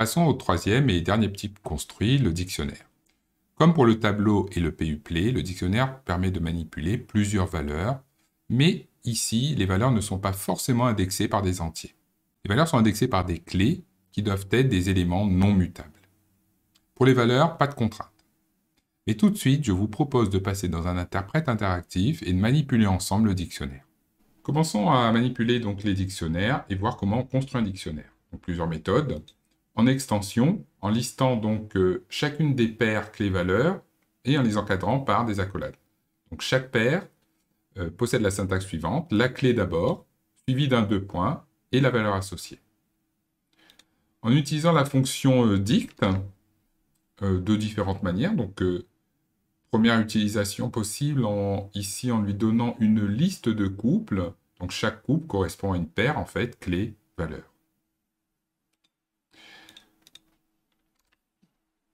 Passons au troisième et dernier type construit, le dictionnaire. Comme pour le tableau et le PUPLE, le dictionnaire permet de manipuler plusieurs valeurs, mais ici, les valeurs ne sont pas forcément indexées par des entiers. Les valeurs sont indexées par des clés qui doivent être des éléments non mutables. Pour les valeurs, pas de contrainte. Mais tout de suite, je vous propose de passer dans un interprète interactif et de manipuler ensemble le dictionnaire. Commençons à manipuler donc les dictionnaires et voir comment on construit un dictionnaire. Donc, plusieurs méthodes. En extension, en listant donc chacune des paires clés-valeurs et en les encadrant par des accolades. Donc chaque paire possède la syntaxe suivante, la clé d'abord, suivie d'un 2 points, et la valeur associée. En utilisant la fonction dict de différentes manières, donc première utilisation possible ici en lui donnant une liste de couples, donc chaque couple correspond à une paire en fait, clé-valeur.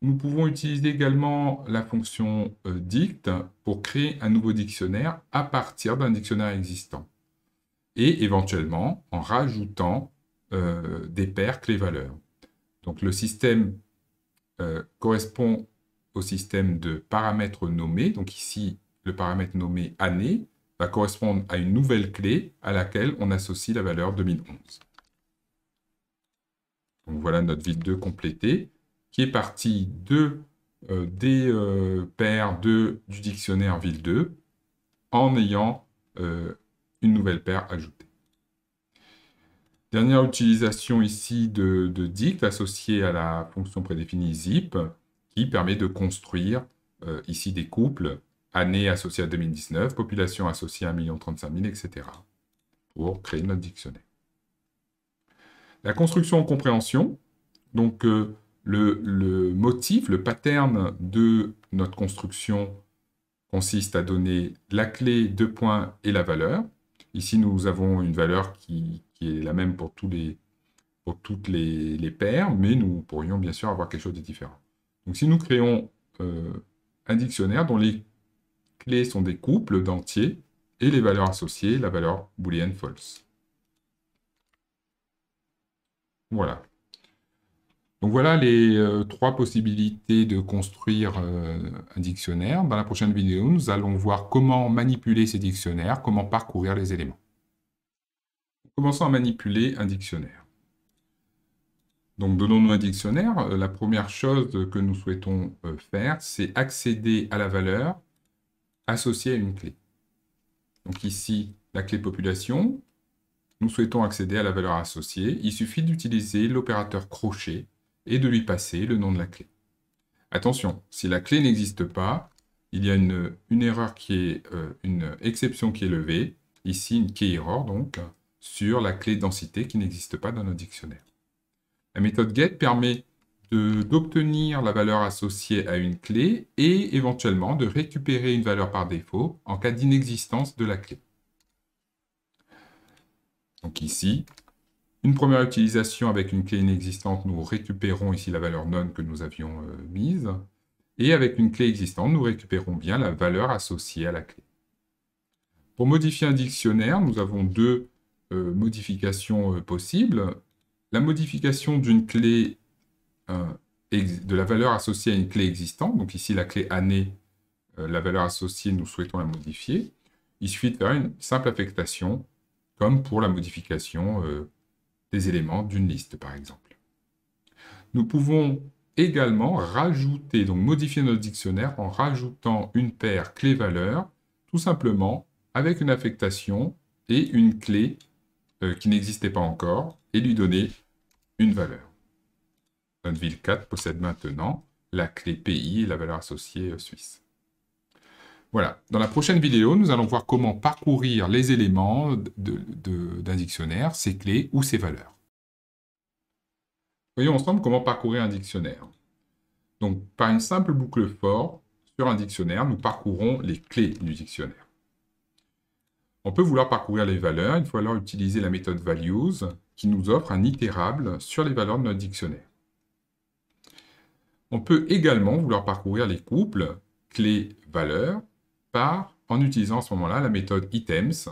Nous pouvons utiliser également la fonction dict pour créer un nouveau dictionnaire à partir d'un dictionnaire existant. Et éventuellement en rajoutant des paires clés-valeurs. Donc le système correspond au système de paramètres nommés. Donc ici, le paramètre nommé année va correspondre à une nouvelle clé à laquelle on associe la valeur 2011. Donc voilà notre ville 2 complétée, qui est partie des paires du dictionnaire ville 2 en ayant une nouvelle paire ajoutée. Dernière utilisation ici de dict associée à la fonction prédéfinie zip qui permet de construire ici des couples, année associée à 2019, population associée à 1 035 000, etc. pour créer notre dictionnaire. La construction en compréhension, donc le motif, le pattern de notre construction consiste à donner la clé, 2 points et la valeur. Ici, nous avons une valeur qui est la même pour toutes les paires, mais nous pourrions bien sûr avoir quelque chose de différent. Donc si nous créons un dictionnaire dont les clés sont des couples d'entiers et les valeurs associées, la valeur boolean false. Voilà. Donc voilà les 3 possibilités de construire un dictionnaire. Dans la prochaine vidéo, nous allons voir comment manipuler ces dictionnaires, comment parcourir les éléments. Commençons à manipuler un dictionnaire. Donc donnons-nous un dictionnaire. La première chose que nous souhaitons faire, c'est accéder à la valeur associée à une clé. Donc ici, la clé population. Nous souhaitons accéder à la valeur associée. Il suffit d'utiliser l'opérateur crochet et de lui passer le nom de la clé. Attention, si la clé n'existe pas, il y a une erreur qui est une exception qui est levée. Ici, une key error, donc, sur la clé densité qui n'existe pas dans notre dictionnaire. La méthode get permet d'obtenir la valeur associée à une clé et éventuellement de récupérer une valeur par défaut en cas d'inexistence de la clé. Donc ici, une première utilisation avec une clé inexistante, nous récupérons ici la valeur none que nous avions mise. Et avec une clé existante, nous récupérons bien la valeur associée à la clé. Pour modifier un dictionnaire, nous avons 2 modifications possibles. La modification d'une clé, de la valeur associée à une clé existante, donc ici la clé année, la valeur associée, nous souhaitons la modifier. Il suffit de faire une simple affectation, comme pour la modification des éléments d'une liste, par exemple. Nous pouvons également rajouter, donc modifier notre dictionnaire en rajoutant une paire clé-valeur, tout simplement avec une affectation et une clé qui n'existait pas encore, et lui donner une valeur. Notre ville 4 possède maintenant la clé pays et la valeur associée suisse. Voilà, dans la prochaine vidéo, nous allons voir comment parcourir les éléments d'un dictionnaire, ses clés ou ses valeurs. Voyons ensemble comment parcourir un dictionnaire. Donc, par une simple boucle for, sur un dictionnaire, nous parcourons les clés du dictionnaire. On peut vouloir parcourir les valeurs, il faut alors utiliser la méthode values, qui nous offre un itérable sur les valeurs de notre dictionnaire. On peut également vouloir parcourir les couples clés-valeurs en utilisant à ce moment-là la méthode items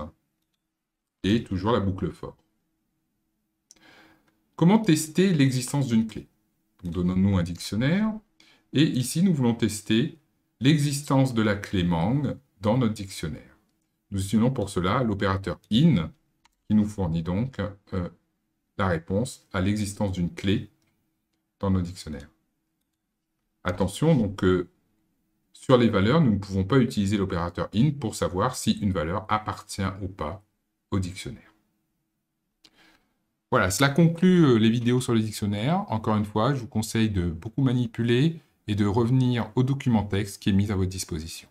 et toujours la boucle for. Comment tester l'existence d'une clé? Donnons-nous un dictionnaire. Et ici, nous voulons tester l'existence de la clé mang dans notre dictionnaire. Nous utilisons pour cela l'opérateur in, qui nous fournit donc la réponse à l'existence d'une clé dans nos dictionnaires. Attention, donc, sur les valeurs, nous ne pouvons pas utiliser l'opérateur in pour savoir si une valeur appartient ou pas au dictionnaire. Voilà, cela conclut les vidéos sur le dictionnaire. Encore une fois, je vous conseille de beaucoup manipuler et de revenir au document texte qui est mis à votre disposition.